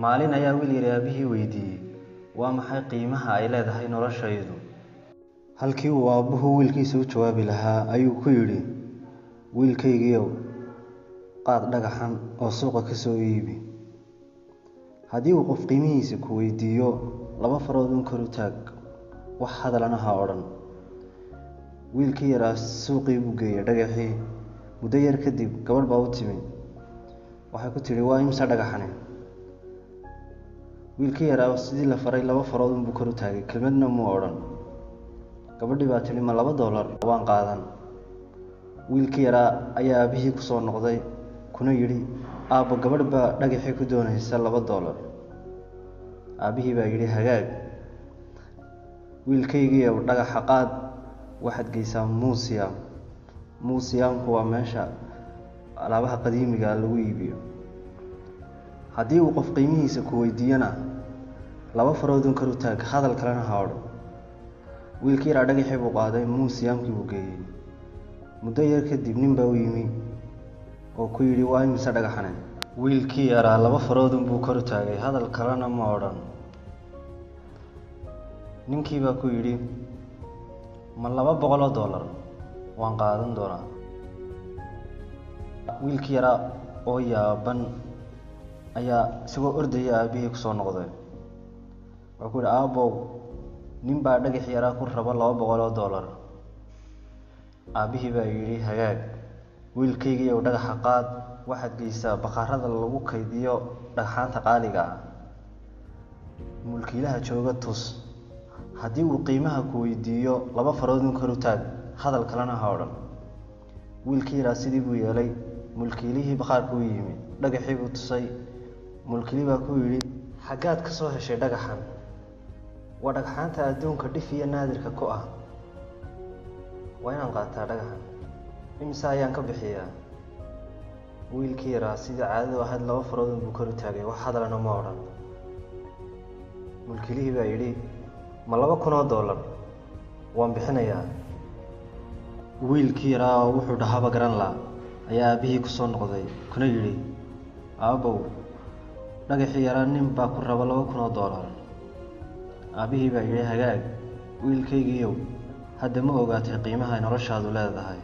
maalin ayaa wiil yar aabihii weydiiyey waa maxay qiimaha ay leedahay noloshaydu. halkii uu aabbuhu wiilkiisa u jawaabi lahaa ayuu ku yidhi, wiilkaygiiow, qaad dhagaxan oo suuqa ka soo iibi. haddii uu qof qiimihiisa ku weydiiyo, 2 farood un kor u taag, wax hadalana ha odhan. wiilkii yaraa suuqii buu geeyey dhagaxii. muddo yar kadib gabadh baa u timi. waxay ku tidhi, waa imse dhagaxani? wiilkii yaraa sidii la faray 2 farood unbuu kor u taagay, kelmadna muu odhan. gabadhii baa tidhi, ma $2? waan qaadan. wiilkii yaraa ayaa aabihii ku soo noqday kuna yidhi, aabbo, gabadh baa dhagaxii ku doonaysa $2. aabihii baa yidhi, hagaag, wiilkaygiiow, dhagaxa qaad, waxaad geysaa muusiyam. muusiyamku waa meesha alaabaha qadiimiga lagu iibiyo. haddii uu qof qiimihiisa ku weydiiyana, 2 farood un kor u taag, hadal kalena ha odhan. wiilkii yaraa dhagaxii buu qaaday, muusiyamkii buu geeyey. muddo yar kadib nin baa u yimi oo ku yidhi, waa imise dhagaxane? wiilkii yaraa 2 farood unbuu kor u taagay, hadal kalena ma odhan. ninkii baa ku yidhi, ma $200? waan qaadan doonaa. wiilkii yaraa oo yaaban ayaa isagoo ordaya aabihii ku soo noqday. wuxuu ku yidhi, aabbow, nin baa dhagax yaraa ku raba $200. aabihii baa yidhi, hagaag, wiilkaygiiow, dhagaxa qaad, waxaad geysaa bakhaarada lagu kaydiyo dhagxaanta qaaliga ah. mulkiilaha jooga tus. haddii uu qiimaha ku weydiiyo, 2 farood un kor u taag, hadal kalena ha odhan. wiilkii yaraa sidii buu yeelay. mulkiilihii bakhaarka u yimi, dhagaxii buu tusay. mulkiilihii baa ku yidhi, xaggaad ka soo heshay dhagaxan? waa dhagxaanta adduunka dhif iyo naadirka ku ah. waa inaan qaataa dhagaxan. imise ayaan ka bixiyaa? wiilkii yaraa sidii caadadu ahayd 2 farood unbuu kor u taagay, wax hadalana ma odhan. mulkiilihii baa yidhi, ma $2,000? waan bixinayaa. wiilkii yaraa oo wuxuu dhahaba garan la ayaa aabihii ku soo noqday kuna yidhi, aabbow, dhagaxii yaraa nin baa ku raba $2,000. aabihii baa yidhi, hagaag, wiilkaygiiow, hadda ma ogaatay qiimaha ay noloshaadu leedahay.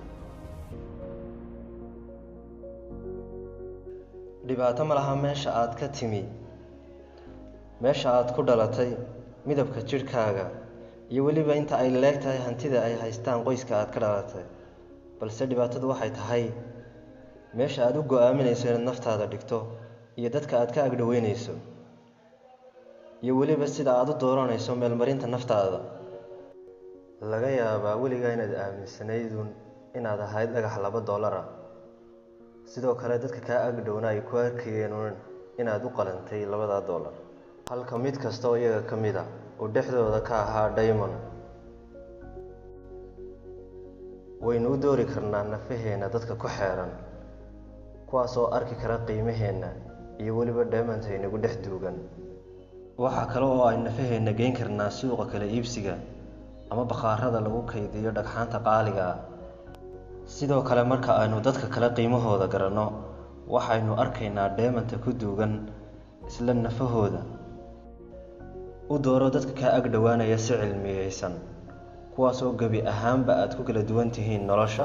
dhibaato ma laha meesha aad ka timi, meesha aad ku dhalatay, midabka jidhkaaga, iyo weliba inta ay leeg tahay hantida ay haystaan qoyska aad ka dhalatay. balse dhibaatadu waxay tahay meesha aad u go'aaminayso inaad naftaada dhigto, iyo dadka aad ka agdhoweynayso, iyo weliba sida aad u dooranayso meelmarinta naftaada. laga yaabaa weligaa inaad aaminsanaydun inaad ahayd dhagax $2. sidoo kale dadka kaa agdhowna ay ku arkayeen inaad u qalantay $2, halka mid kasta oo iyaga ka mid a uu dhexdooda ka ahaa diamond. waynu u doori karnaa nafaheenna dadka ku xeeran, kuwaas oo arki kara qiimaheenna iyo weliba diamondka inagu dhex duugan. waxaa kale oo ay nafaheenna geyn karnaa suuqa kala iibsiga ama bakhaarada lagu kaydiyo dhagxaanta qaaliga ah. sidoo kale marka aynu dadka kale qiimahooda garanno, waxaynu arkaynaa diamondka ku duugan isla nafahooda. u dooro dadka kaa agdhowaanaya si cilmiyeysan, kuwaas oo gebi ahaanba aad ku kala duwan tihiin nolosha.